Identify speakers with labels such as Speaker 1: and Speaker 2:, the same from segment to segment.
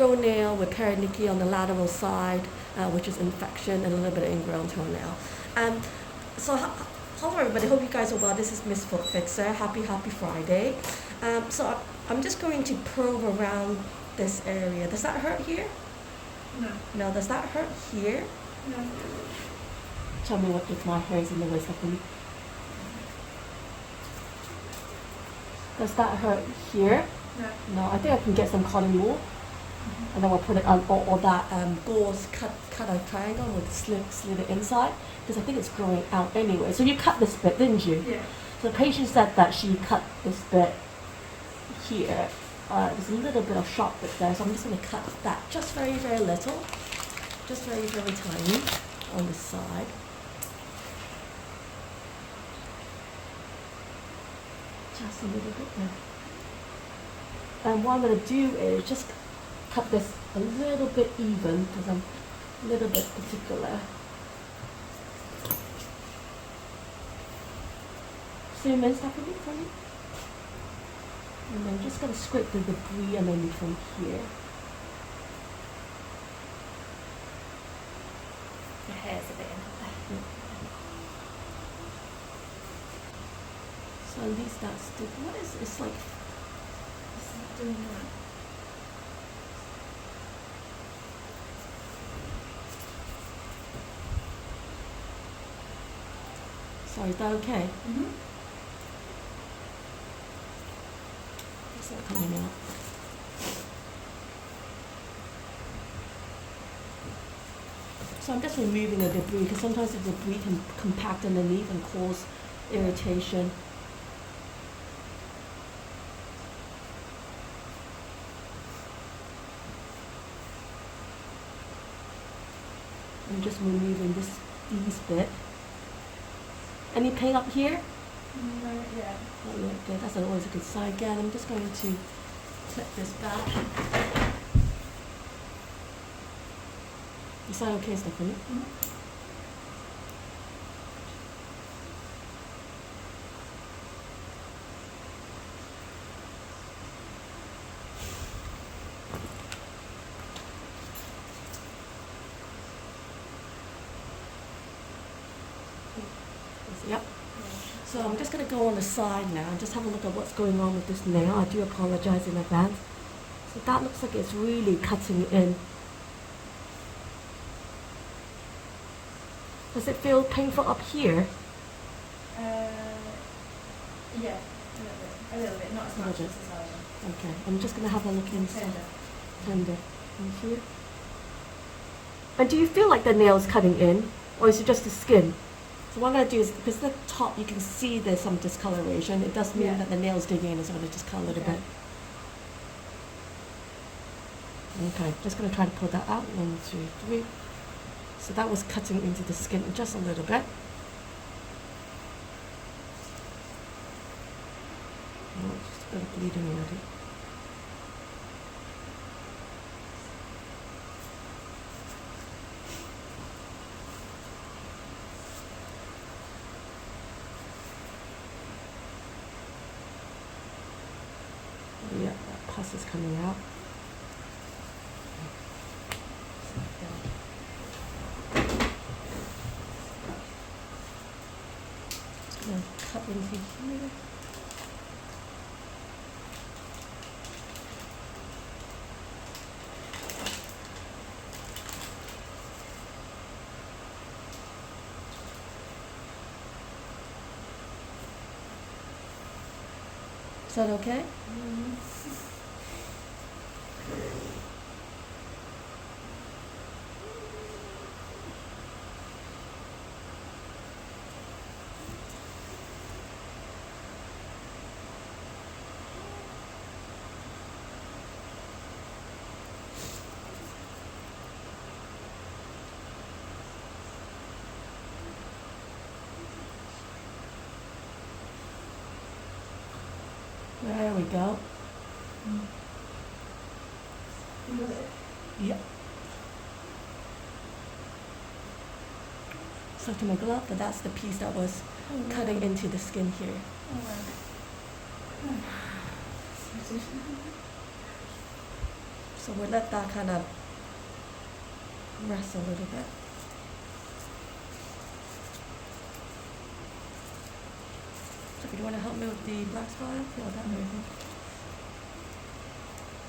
Speaker 1: ingrown nail with perinicky on the lateral side, which is infection, and a little bit of ingrown toenail. So hello everybody, hope you guys are well. This is Miss Foot Fixer. Happy Friday. So I'm just going to probe around this area. Does that hurt here?
Speaker 2: No.
Speaker 1: No, does that hurt here?
Speaker 2: No.
Speaker 1: Tell me what if my hair is in the way, Stephanie. Does that hurt here?
Speaker 2: No.
Speaker 1: No, I think I can get some cotton wool. And then we'll put it on, or that gauze, cut a triangle with slit it inside, because I think it's growing out anyway. So you cut this bit, didn't you?
Speaker 2: Yeah.
Speaker 1: So the patient said that she cut this bit here. There's a little bit of sharp bit there, so I'm just going to cut that just very, very little. Just very, very tiny on this side. Just a little bit there. And what I'm going to do is just cut this a little bit even because I'm a little bit particular. Zoom in, Stephanie, for me. And then I'm just going to scrape the debris underneath from here.
Speaker 2: Your hair's a bit in there.
Speaker 1: So at least that's the, what is it? It's like,
Speaker 2: It's not doing that.
Speaker 1: sorry, is that okay?
Speaker 2: Mm-hmm.
Speaker 1: It's not coming out. So I'm just removing the debris because sometimes the debris can compact underneath and cause irritation. I'm just removing these bit. Any pain up here?
Speaker 2: No, yeah.
Speaker 1: Not yet. Good. That's always a good sign. Again, I'm just going to tip this back. Is that okay, Stephanie?
Speaker 2: Mm-hmm.
Speaker 1: Yep. So I'm just going to go on the side now and just have a look at what's going on with this nail. I do apologize in advance. So that looks like it's really cutting in. Does it feel painful up here?
Speaker 2: Yeah, a little bit, not as much as the side one.
Speaker 1: Okay, I'm just going to have a look inside. Tender. Thank you. And do you feel like the nail's cutting in, or is it just the skin? So what I'm going to do is, because the top you can see there's some discoloration, it does mean that the nail's digging in, so I'm going to just cut a little bit. Okay, just going to try to pull that out. 1, 2, 3. So that was cutting into the skin just a little bit. Oh, it's just a bit of bleeding already. Yeah, that pus is coming out. Just gonna cut into here. Is that okay? There we go. Yep. So to my glove, but that's the piece that was cutting into the skin here. So we'll let that kind of rest a little bit. So if you want to help me with the black spot, feel that amazing.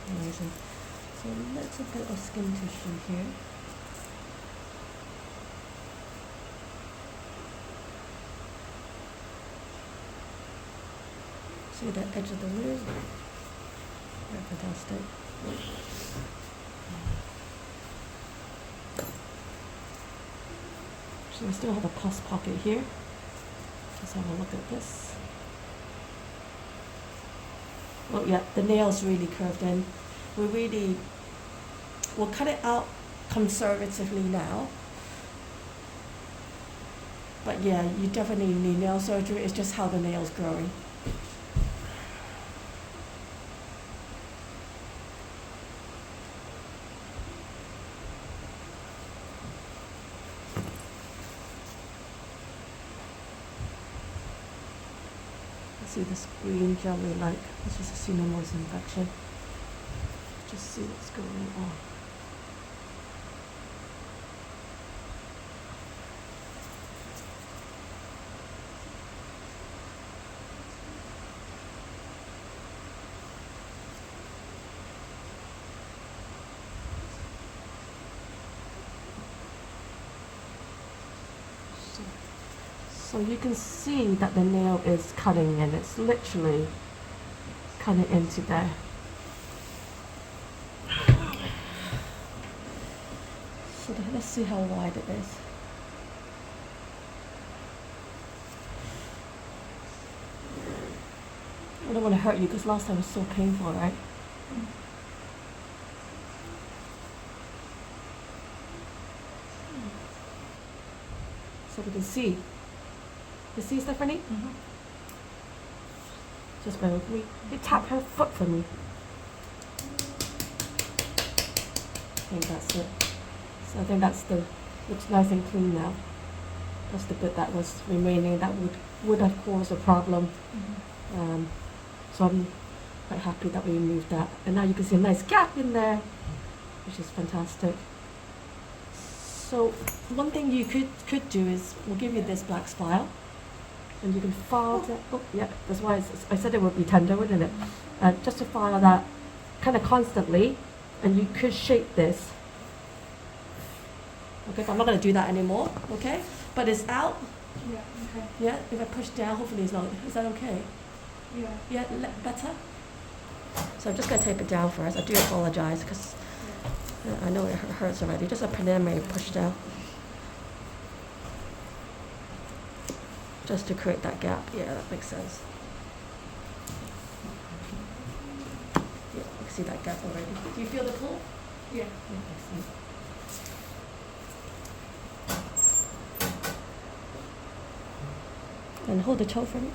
Speaker 1: Amazing. So a little bit of skin tissue here. See the edge of the wound? Very fantastic. So we still have a pus pocket here. Let's have a look at this. Oh yeah, the nail's really curved in. We'll cut it out conservatively now. But yeah, you definitely need nail surgery. It's just how the nail's growing. See this green jelly-like, this is a xenomosis infection. Just see what's going on. So you can see that the nail is cutting in. It's literally cutting into there. So let's see how wide it is. I don't want to hurt you because last time was so painful, right? So we can see. You see, Stephanie?
Speaker 2: Mm-hmm.
Speaker 1: Just bear with me. You tap her foot for me. I think that's it. So I think that's looks nice and clean now. That's the bit that was remaining that would have caused a problem.
Speaker 2: Mm-hmm.
Speaker 1: So I'm quite happy that we removed that. And now you can see a nice gap in there, which is fantastic. So one thing you could do is, we'll give you this black file. And you can file that. Oh, yeah, that's why I said it would be tender, wouldn't it? Just to file that kind of constantly, and you could shape this. Okay, but I'm not going to do that anymore, okay? But it's out.
Speaker 2: Yeah, okay.
Speaker 1: Yeah, if I push down, hopefully it's not. Is that okay?
Speaker 2: Yeah.
Speaker 1: Yeah, better? So I'm just going to tape it down first. I do apologize because I know it hurts already. Just a preliminary push down. Just to create that gap. Yeah, that makes sense. Yeah, you can see that gap already. Do you feel the pull?
Speaker 2: Yeah.
Speaker 1: Excellent. And hold the toe for me.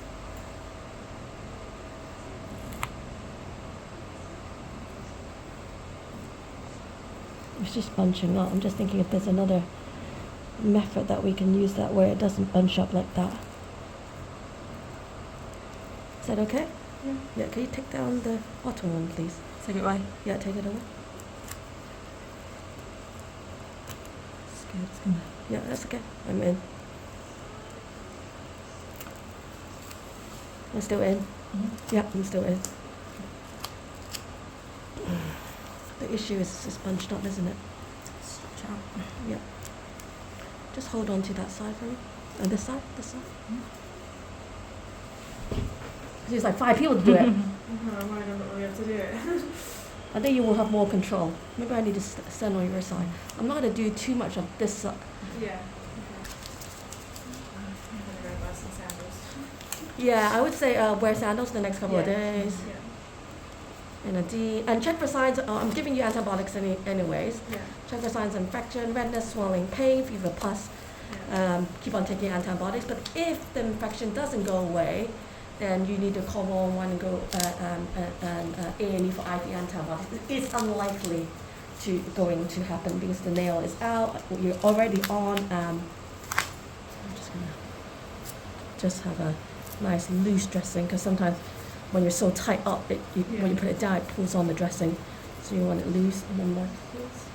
Speaker 1: It's just bunching up. I'm just thinking if there's another method that we can use that where it doesn't bunch up like that. Is that okay?
Speaker 2: Yeah.
Speaker 1: Yeah, can you take down the bottom one, please?
Speaker 2: Take it away.
Speaker 1: Yeah, take it away.
Speaker 2: Scared it's gonna.
Speaker 1: Yeah, that's okay. I'm in. I'm still in.
Speaker 2: Mm-hmm.
Speaker 1: Yeah, I'm still in. The issue is it's bunched up, isn't it?
Speaker 2: Stretch out.
Speaker 1: Yeah. Just hold on to that side for me. And this side, this side. It's like 5 people to do it.
Speaker 2: I'm worried I'm not going to be able to do it.
Speaker 1: I think you will have more control. Maybe I need to stand on your side. I'm not going to do too much of this side.
Speaker 2: Yeah. Okay. I'm going to go buy some sandals.
Speaker 1: Yeah, I would say wear sandals the next couple of days.
Speaker 2: Yeah.
Speaker 1: And check for signs. I'm giving you antibiotics anyways.
Speaker 2: Yeah.
Speaker 1: Check for signs of infection, redness, swelling, pain, fever, pus.
Speaker 2: Yeah.
Speaker 1: Keep on taking antibiotics. But if the infection doesn't go away, then you need to call 111 and go A&E for IV antibiotics. It's unlikely going to happen because the nail is out. You're already on. I'm just gonna have a nice loose dressing because sometimes when you're so tight up, when you put it down, it pulls on the dressing. So you want it loose and then more loose.